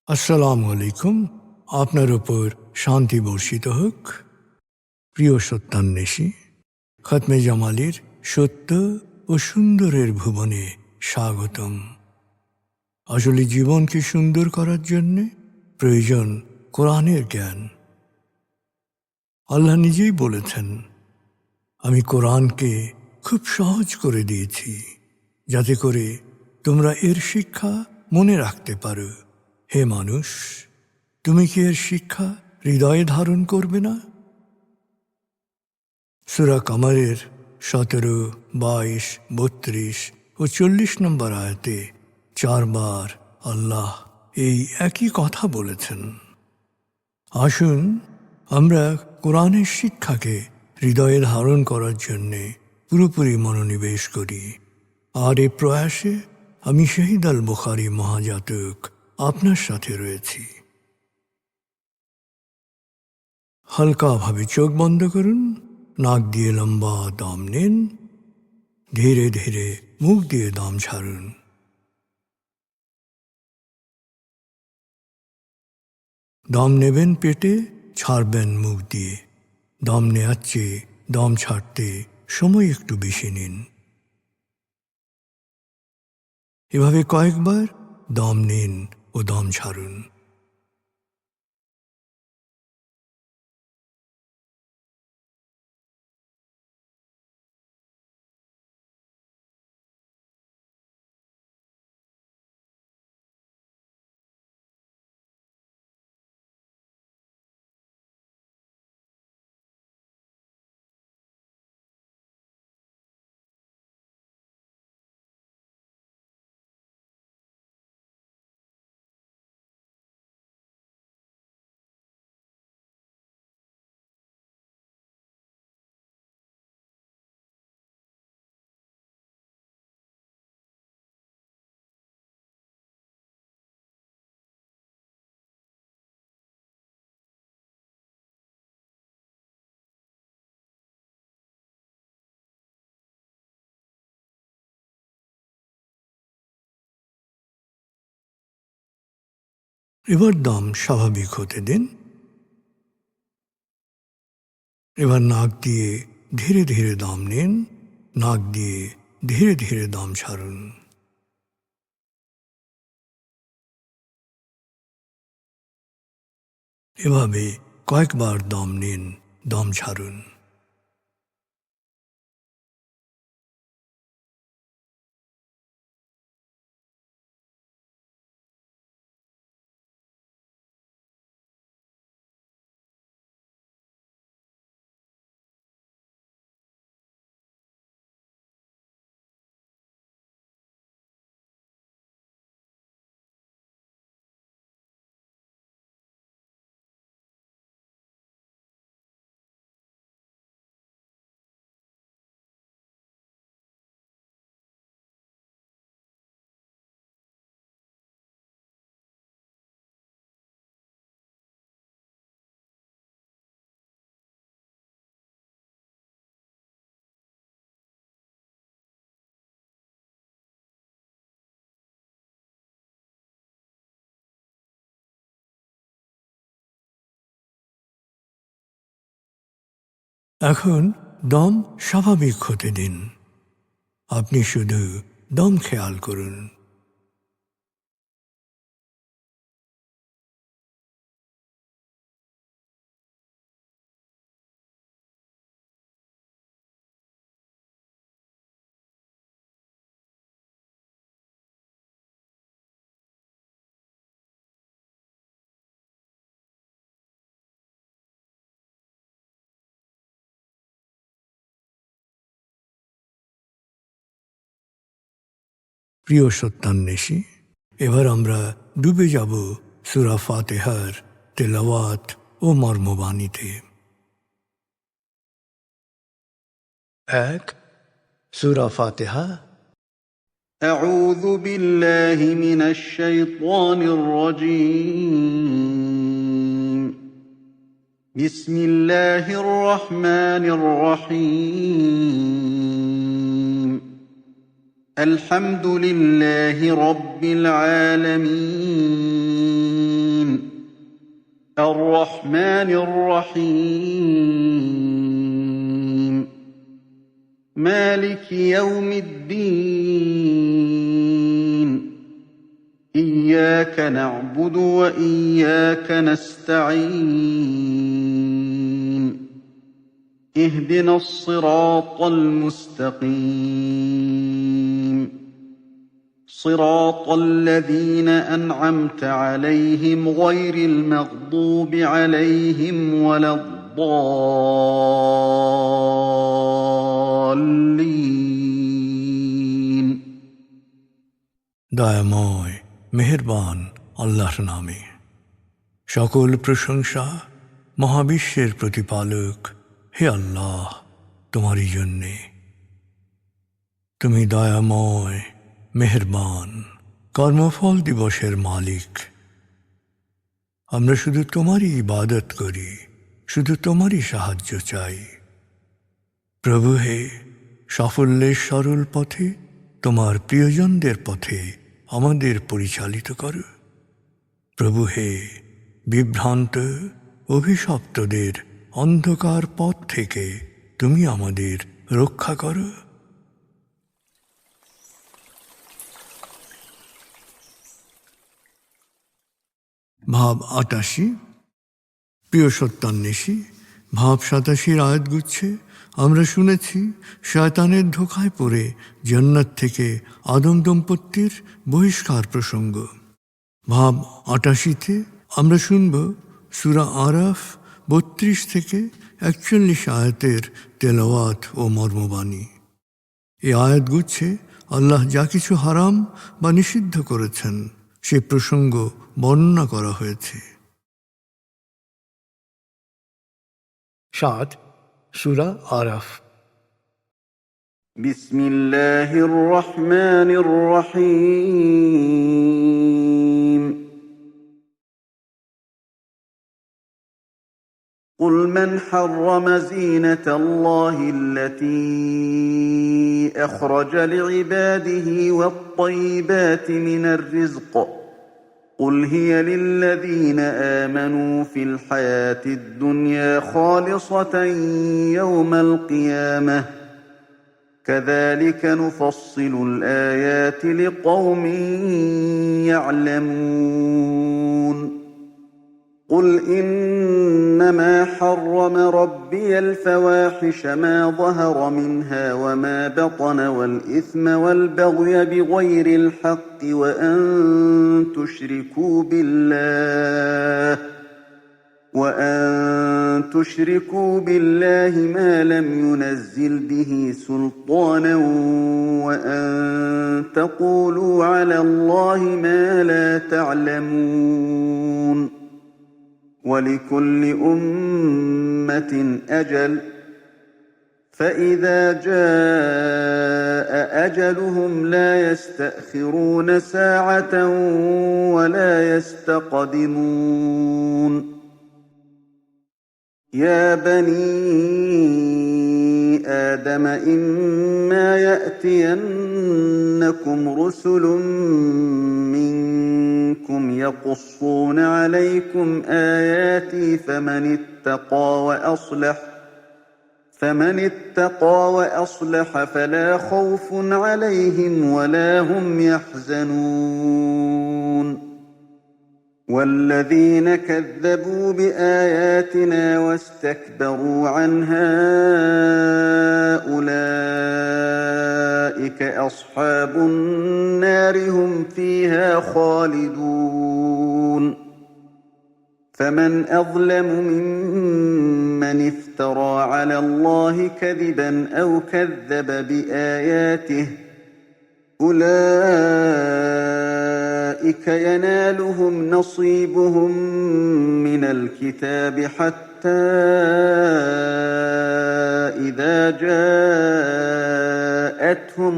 আসসালামু আলাইকুম। আপনার উপর শান্তি বর্ষিত হোক। প্রিয় সত্যান্বেষী, খতমে জামালির সত্য ও সুন্দরের ভুবনে স্বাগতম। আসলে জীবনকে সুন্দর করার জন্য প্রয়োজন কোরআনের জ্ঞান। আল্লাহ নিজেই বলেছেন, আমি কোরআনকে খুব সহজ করে দিয়েছি যাতে করে তোমরা এর শিক্ষা মনে রাখতে পারো। হে মানুষ, তুমি কি এর শিক্ষা হৃদয়ে ধারণ করবে না? সূরা কামারের 17, 22, 32 ও 40 নম্বর আয়াতে 4 বার আল্লাহ এই একই কথা বলেছেন। আসুন আমরা কোরআনের শিক্ষাকে হৃদয়ে ধারণ করার জন্যে পুরোপুরি মনোনিবেশ করি। আর এ প্রয়াসে আমি শহীদ আল বুখারী মহাজাতক আপনার সাথে রয়েছি। হালকাভাবে চোখ বন্ধ করুন, নাক দিয়ে লম্বা দম নিন, ধীরে ধীরে মুখ দিয়ে দম ছাড়ুন। দম নেবেন পেটে, ছাড়বেন মুখ দিয়ে। দম নেওয়ার চেয়ে দম ছাড়তে সময় একটু বেশি নিন। এভাবে কয়েকবার দম নিন ও দম ছাড়ুন। এবার দম স্বাভাবিক হতে দিন। এবার নাক দিয়ে ধীরে ধীরে দম নিন, নাক দিয়ে ধীরে ধীরে দম ছাড়ুন। এভাবে কয়েকবার দম নিন, দম ছাড়ুন। এখন দম স্বাভাবিক হতে দিন। আপনি শুধু দম খেয়াল করুন। প্রিয় সত্যান্বেষী, এবার আমরা ডুবে যাব সূরা ফাতিহার তেলাওয়াত ও মর্মবাণীতে। 1. সূরা ফাতিহা। أعوذ بالله من الشيطان الرجيم. بسم الله الرحمن الرحيم. الحمد لله رب العالمين. الرحمن الرحيم مالك يوم الدين إياك نعبد وإياك نستعين اهدنا الصراط المستقيم صراط الذين أنعمت عليهم غير المغضوب عليهم ولا الضالين দয়াময় মেহেরবান আল্লাহর নামে। সকল প্রশংসা মহাবিশ্বের প্রতিপালক হে আল্লাহ তোমারই জন্যে। তুমি দয়াময় মেহেরবান কর্মফল দিবসের মালিক। আমরা শুধু তোমারই ইবাদত করি, শুধু তোমারই সাহায্য চাই। প্রভু হে, সাফল্যের সরল পথে তোমার প্রিয়জনদের পথে আমাদের পরিচালিত করো। প্রভু হে, বিভ্রান্ত অভিশপ্তদের অন্ধকার পথ থেকে তুমি আমাদের রক্ষা করো। ভাব ৮৮, প্রিয় সত্যান্বেষী। ভাব ৮৭ আয়াতগুচ্ছে আমরা শুনেছি শয়তানের ধোঁকায় পড়ে জান্নাত থেকে আদম দম্পতির বহিষ্কার প্রসঙ্গ। ভাব ৮৮-তে আমরা শুনব সূরা আরাফ ৩২ থেকে ৪১ আয়াতের তেলাওয়াত ও মর্মবাণী। এই আয়াতগুচ্ছে আল্লাহ যা কিছু হারাম বা নিষিদ্ধ করেছেন সে প্রসঙ্গ বর্ণনা করা হয়েছে। ৭ সূরা আরাফ। বিসমিল্লাহির রহমানির রহিম قل من حرم زينة الله التي أخرج لعباده والطيبات من الرزق قل هي للذين آمنوا في الحياة الدنيا خالصة يوم القيامة كذلك نفصل الآيات لقوم يعلمون قل إنما حرم ربي الفواحش ما ظهر منها وما بطن والإثم والبغي بغير الحق وأن تشركوا بالله ما لم ينزل به سلطانا وأن تقولوا على الله ما لا تعلمون ولكل أمة أجل فإذا جاء أجلهم لا يستأخرون ساعة ولا يستقدمون يا بني آدم إما يأتينكم رسل منكم يقصون عليكم آياتي فمن اتقى وأصلح فلا خوف عليهم ولا هم يحزنون والذين كذبوا بآياتنا واستكبروا عنها أولئك أصحاب النار هم فيها خالدون فمن أظلم ممن افترى على الله كذبا أو كذب بآياته أولئك ينالهم نصيبهم من الكتاب حتى إذا جاءتهم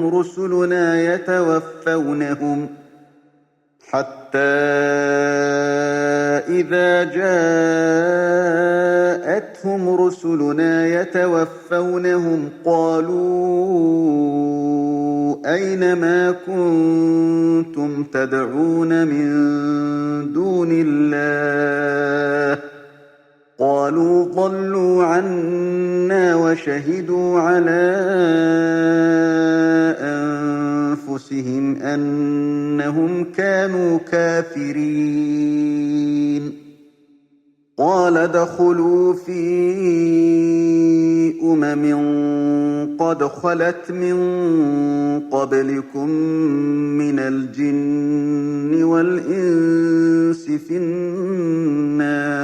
رسلنا يتوفونهم قالوا أين ما كنتم تدعون من دون الله قالوا ضلوا عنا وشهدوا على أنفسهم أنهم كانوا كافرين قال ادخلوا في قد خلت من قبلكم من الجن والإنس في النار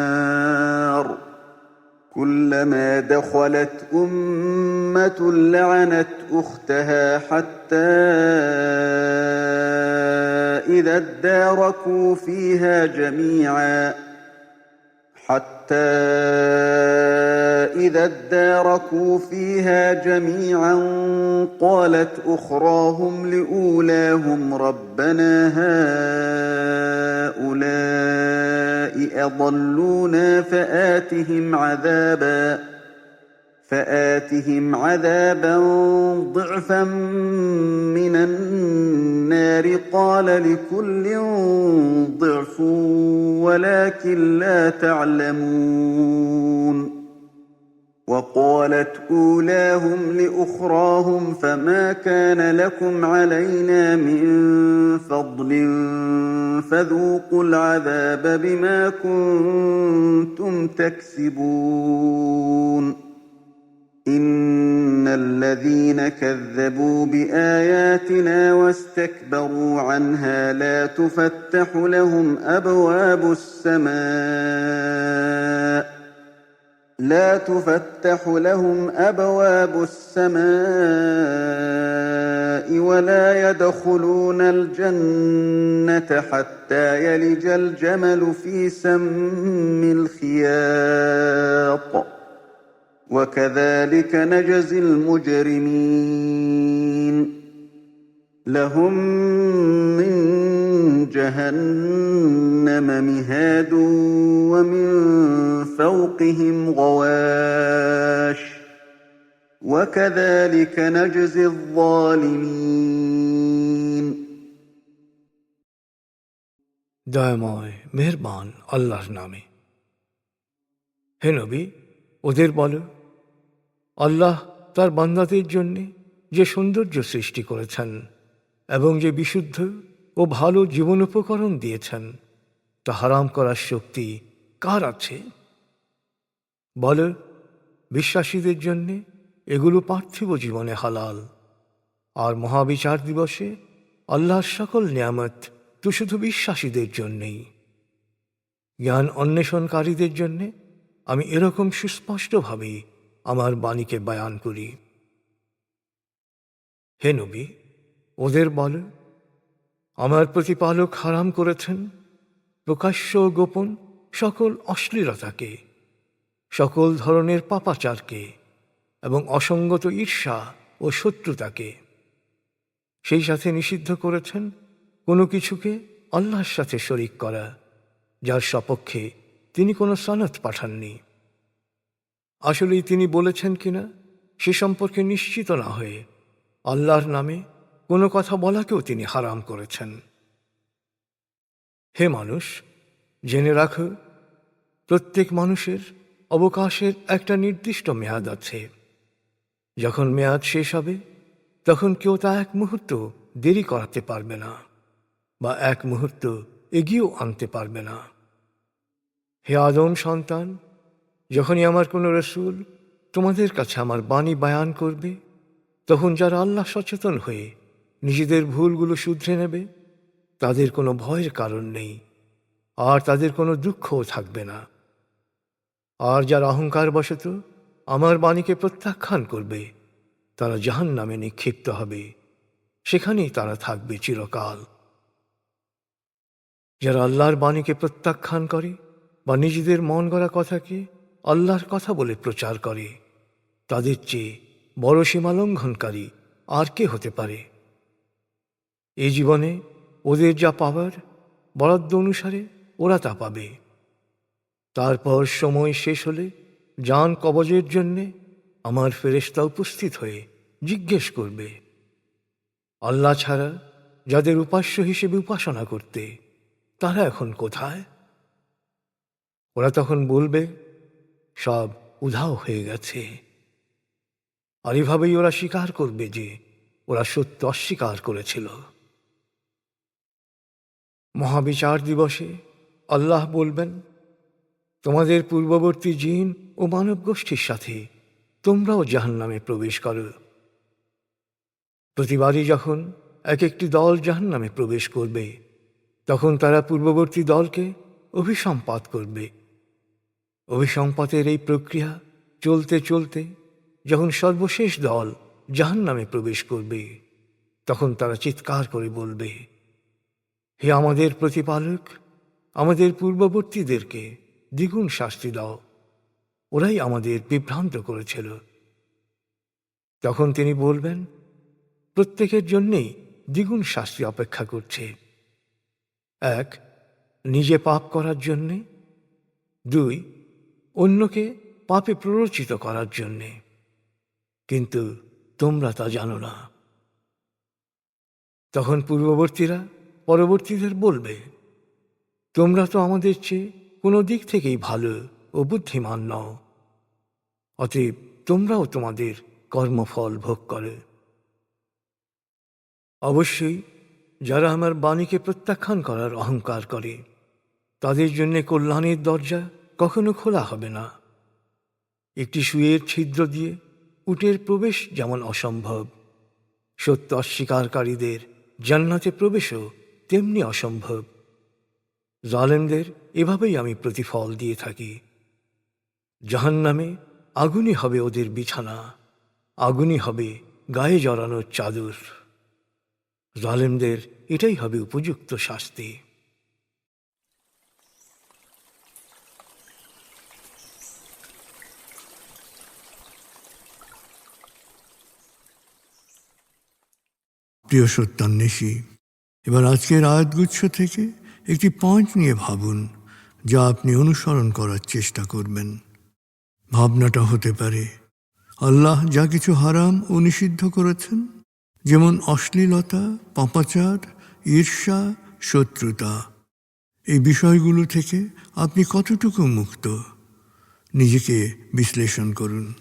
كلما دخلت أمة لعنت أختها حتى إذا اداركوا فيها جميعا قالت أخراهم لأولاهم ربنا هؤلاء أضلونا فآتهم عذابا ضعفا من النار قال لكل ضعف ولكن لا تعلمون وقالت أولاهم لأخراهم فما كان لكم علينا من فضل فذوقوا العذاب بما كنتم تكسبون إن الذين كذبوا بآياتنا واستكبروا عنها لا تفتح لهم أبواب السماء ولا يدخلون الجنة حتى يلج الجمل في سم الخياط وكذلك نجزي المجرمين لهم من جهنم مهاد ومن فوقهم غواش وكذلك نجزي الظالمين দয়াময় মেহেরবান আল্লাহর নামে। হে নবী, ওদের বলো, আল্লাহ তার বান্দাদের জন্য যে সৌন্দর্য সৃষ্টি করেছেন এবং যে বিশুদ্ধ ও ভালো জীবনোপকরণ দিয়েছেন তা হারাম করার শক্তি কার আছে? বলো, বিশ্বাসীদের জন্য এগুলো পার্থিব জীবনে হালাল, আর মহাবিচার দিবসে আল্লাহর সকল নিয়ামত তো শুধু বিশ্বাসীদের জন্যেই। জ্ঞান অন্বেষণকারীদের জন্যে আমি এরকম সুস্পষ্টভাবে আমার বাণীকে বয়ান করি। হে নবী, ওদের বল, আমার প্রতিপালক হারাম করেছেন প্রকাশ্য ও গোপন সকল অশ্লীলতাকে, সকল ধরনের পাপাচারকে এবং অসঙ্গত ঈর্ষা ও শত্রুতাকে। সেই সাথে নিষিদ্ধ করেছেন কোনো কিছুকে আল্লাহর সাথে শরীক করা, যার সপক্ষে তিনি কোনো সনদ পাঠাননি। আসলেই তিনি বলেছেন কিনা সে সম্পর্কে নিশ্চিত না হয়ে আল্লাহর নামে কোনো কথা বলাকেও তিনি হারাম করেছেন। হে মানুষ, জেনে রাখো, প্রত্যেক মানুষের অবকাশের একটা নির্দিষ্ট মেয়াদ আছে। যখন মেয়াদ শেষ হবে তখন কেউ তা এক মুহূর্ত দেরি করাতে পারবে না বা এক মুহূর্ত এগিয়েও আনতে পারবে না। হে আদম সন্তান, যখনই আমার কোনো রসূল তোমাদের কাছে আমার বাণী বয়ান করবে, তখন যারা আল্লাহ সচেতন হয়ে নিজেদের ভুলগুলো শুধরে নেবে তাদের কোনো ভয়ের কারণ নেই, আর তাদের কোনো দুঃখও থাকবে না। আর যারা অহংকারবশত আমার বাণীকে প্রত্যাখ্যান করবে তারা জাহান্নামে নিক্ষিপ্ত হবে, সেখানেই তারা থাকবে চিরকাল। যারা আল্লাহর বাণীকে প্রত্যাখ্যান করে বা নিজেদের মন গড়া কথাকে আল্লাহর কথা বলে প্রচার করে, তাদের চেয়ে বড় সীমালঙ্ঘনকারী আর কে হতে পারে? এই জীবনে ওদের যা পাবার বরাদ্দ অনুসারে ওরা তা পাবে। তারপর সময় শেষ হলে জান কবজের জন্যে আমার ফেরেশতা উপস্থিত হয়ে জিজ্ঞেস করবে, আল্লাহ ছাড়া যাদের উপাস্য হিসেবে উপাসনা করতে, তারা এখন কোথায়? ওরা তখন বলবে, সব উধাও হয়ে গেছে। আর এভাবেই ওরা স্বীকার করবে যে ওরা সত্য অস্বীকার করেছিল। মহাবিচার দিবসে আল্লাহ বলবেন, তোমাদের পূর্ববর্তী জিন ও মানব গোষ্ঠীর সাথে তোমরাও জাহান্নামে প্রবেশ করো। প্রতিবারই যখন এক একটি দল জাহান্নামে প্রবেশ করবে, তখন তারা পূর্ববর্তী দলকে অভিসম্পাত করবে। অভিসম্পাতের এই প্রক্রিয়া চলতে চলতে যখন সর্বশেষ দল জাহান্নামে প্রবেশ করবে, তখন তারা চিৎকার করে বলবে, হে আমাদের প্রতিপালক, আমাদের পূর্ববর্তীদেরকে দ্বিগুণ শাস্তি দাও, ওরাই আমাদের বিভ্রান্ত করেছিল। তখন তিনি বলবেন, প্রত্যেকের জন্যেই দ্বিগুণ শাস্তি অপেক্ষা করছে। এক, নিজে পাপ করার জন্যে। দুই, অন্যকে পাপে প্ররোচিত করার জন্যে। কিন্তু তোমরা তা জানো না। তখন পূর্ববর্তীরা পরবর্তীদের বলবে, তোমরা তো আমাদের চেয়ে কোনো দিক থেকেই ভালো ও বুদ্ধিমান নও, অতএব তোমরাও তোমাদের কর্মফল ভোগ করো। অবশ্যই যারা আমার বাণীকে প্রত্যাখ্যান করার অহংকার করে, তাদের জন্য কল্যাণের দরজা কখনো খোলা হবে না। একটি সুয়ের ছিদ্র দিয়ে উটের প্রবেশ যেমন অসম্ভব, সত্য অস্বীকারীদের জান্নাতে প্রবেশও তেমনি অসম্ভব। জালেমদের এভাবেই আমি প্রতিফল দিয়ে থাকি। জাহান্নামে আগুনই হবে ওদের বিছানা, আগুনই হবে গায়ে জড়ানোর চাদর। জালেমদের এটাই হবে উপযুক্ত শাস্তি। প্রিয় সত্যান্বেষী, এবার আজকের আয়াতগুচ্ছ থেকে একটি পয়েন্ট নিয়ে ভাবুন, যা আপনি অনুসরণ করার চেষ্টা করবেন। ভাবনাটা হতে পারে, আল্লাহ যা কিছু হারাম ও নিষিদ্ধ করেছেন, যেমন অশ্লীলতা, পাপাচার, ঈর্ষা, শত্রুতা, এই বিষয়গুলো থেকে আপনি কতটুকু মুক্ত? নিজেকে বিশ্লেষণ করুন।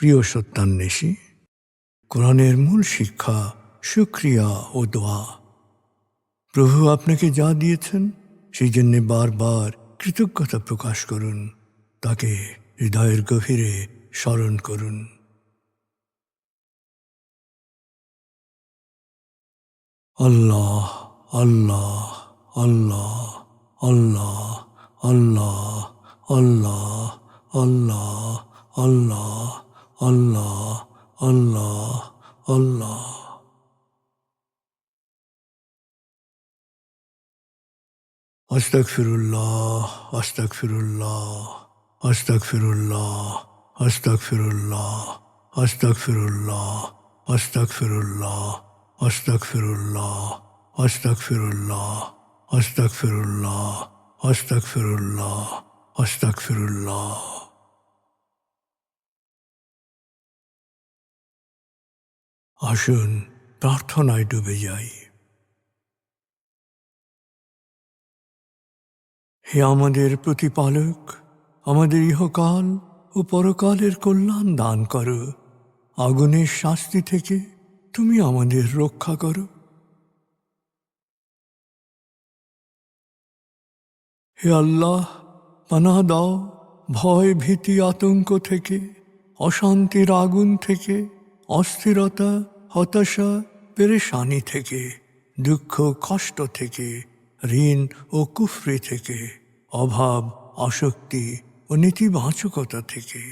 প্রিয় সত্যান্বেষী, কোরআনের মূল শিক্ষা শুকরিয়া ও দোয়া। প্রভু আপনাকে যা দিয়েছেন সেই জন্যে বারবার কৃতজ্ঞতা প্রকাশ করুন, তাকে হৃদয়ের গভীরে স্মরণ করুন। আল্লাহ আল্লাহ আল্লাহ আল্লাহ আল্লাহ আল্লাহ আল্লাহ আল্লাহ আল্লাহ আল্লাহ আল্লাহ। আস্তাগফিরুল্লাহ আস্তাগফিরুল্লাহ আস্তাগফিরুল্লাহ আস্তাগফিরুল্লাহ আস্তাগফিরুল্লাহ আস্তাগফিরুল্লাহ আস্তাগফিরুল্লাহ আস্তাগফিরুল্লাহ আস্তাগফিরুল্লাহ আস্তাগফিরুল্লাহ আস্তাগফিরুল্লাহ। আসুন প্রার্থনায় ডুবে যাই। হে আমাদের প্রতিপালক, আমাদের ইহকাল ও পরকালের কল্যাণ দান করো। আগুনের শাস্তি থেকে তুমি আমাদের রক্ষা করো। হে আল্লাহ, পানাহ দাও ভয় ভীতি আতঙ্ক থেকে, অশান্তির আগুন থেকে, অস্থিরতা হতাশা পেরেশানি থেকে, দুঃখ কষ্ট থেকে, ঋণ ও কুফরি থেকে, অভাব আসক্তি ও নেতিবাচকতা থেকে।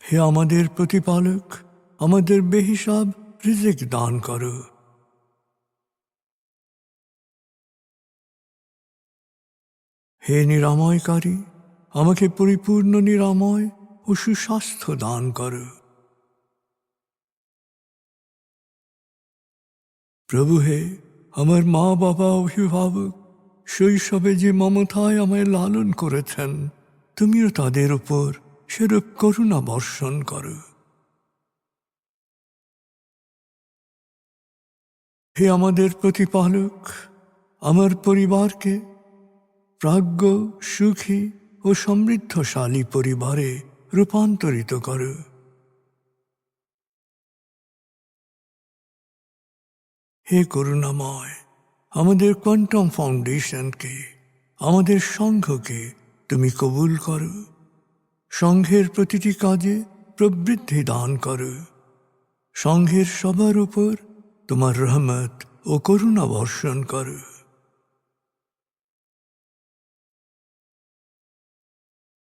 হে আমাদের প্রতিপালক, আমাদের বেহিসাব রিজিক দান করো। হে নিরাময়কারী, আমাকে পরিপূর্ণ নিরাময় ও সুস্বাস্থ্য দান করো। প্রভু হে, আমার মা বাবা অভিভাবক শৈশবে যে মমতায় আমায় লালন করেছেন, তুমিও তাদের উপর সেরূপ করুণা বর্ষণ করো। হে আমাদের প্রতিপালক, আমার পরিবারকে প্রাজ্ঞ সুখী ও সমৃদ্ধশালী পরিবারে রূপান্তরিত করো। হে করুণাময়, আমাদের কোয়ান্টাম ফাউন্ডেশনকে, আমাদের সংঘকে তুমি কবুল করো। সংঘের প্রতিটি কাজে প্রবৃদ্ধি দান করো। সংঘের সবার উপর তোমার রহমত ও করুণা বর্ষণ করো।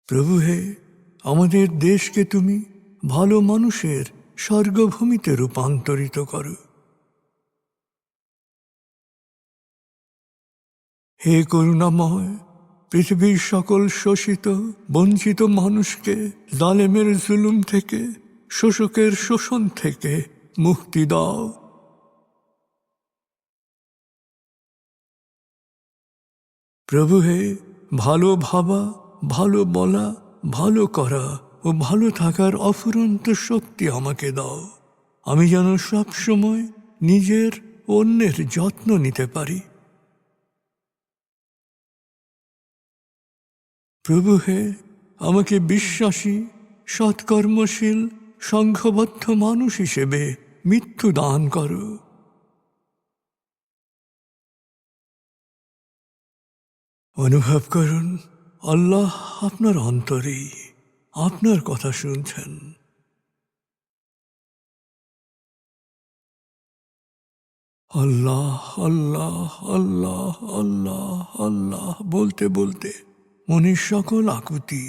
প্রভু হে, আমাদের দেশকে তুমি ভালো মানুষের স্বর্গভূমিতে রূপান্তরিত করো। হে করুণাময়, পৃথিবীর সকল শোষিত বঞ্চিত মানুষকে জালেমের জুলুম থেকে, শোষকের শোষণ থেকে মুক্তি দাও। প্রভু হে, ভালো ভাবা, ভালো বলা, ভালো করা ও ভালো থাকার অফুরন্ত শক্তি আমাকে দাও। আমি যেন সব সময় নিজের ও অন্যের যত্ন নিতে পারি। প্রভু হে, আমাকে বিশ্বাসী সৎকর্মশীল সংঘবদ্ধ মানুষ হিসেবে মৃত্যু দান করো। অনুভব করুন, আল্লাহ আপনার অন্তরেই আপনার কথা শুনছেন। আল্লাহ আল্লাহ আল্লাহ আল্লাহ আল্লাহ বলতে বলতে মনের সকল আকুতি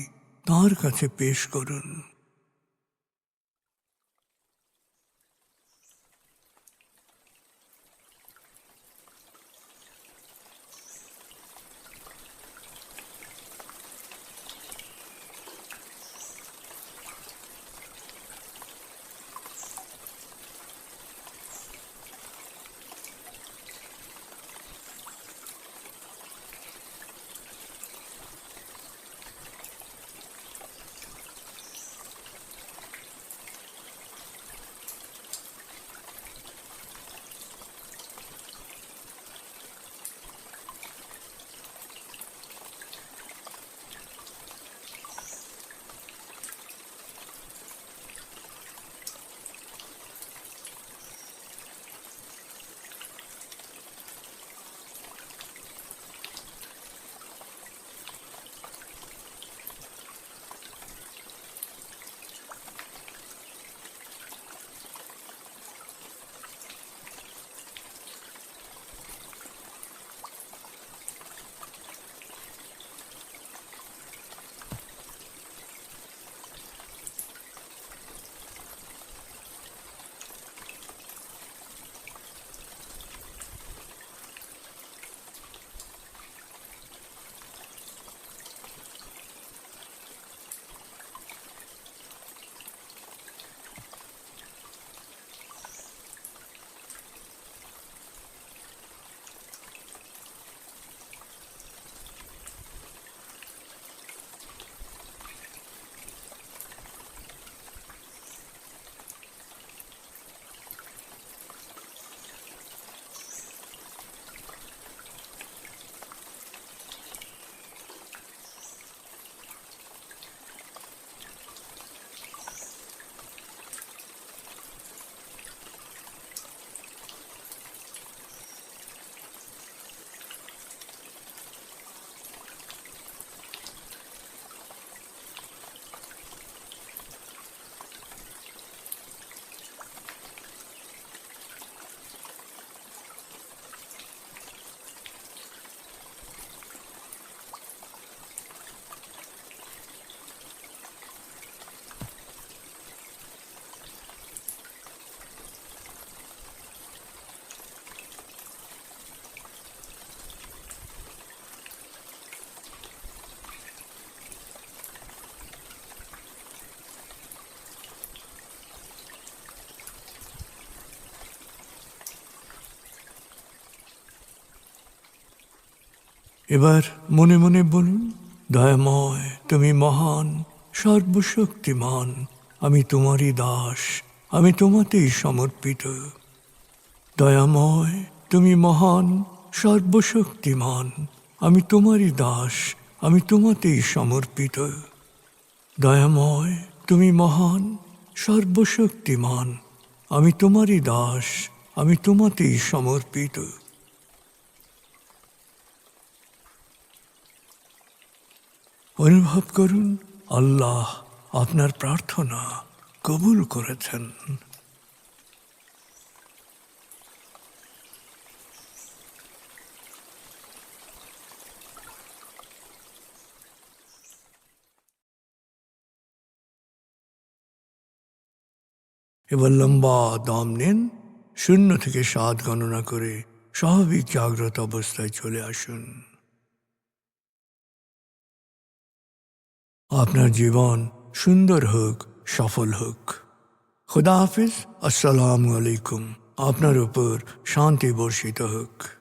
তাঁর কাছে পেশ করুন। এবার মনে মনে বলুন, দয়াময় তুমি মহান, সর্বশক্তিমান, আমি তোমারই দাস, আমি তোমাতেই সমর্পিত। দয়াময় তুমি মহান, সর্বশক্তিমান, আমি তোমারই দাস, আমি তোমাতেই সমর্পিত। দয়াময় তুমি মহান, সর্বশক্তিমান, আমি তোমারই দাস, আমি তোমাতেই সমর্পিত। অনুভব করুন আল্লাহ আপনার প্রার্থনা কবুল করেছেন। এবার লম্বা দম নিন, 0 থেকে 7 গণনা করে স্বাভাবিক জাগ্রত অবস্থায় চলে আসুন। আপনার জীবন সুন্দর হোক, সফল হোক। খুদা হাফিজ। আসসালামু আলাইকুম। আপনার উপর শান্তি বর্ষিত হোক।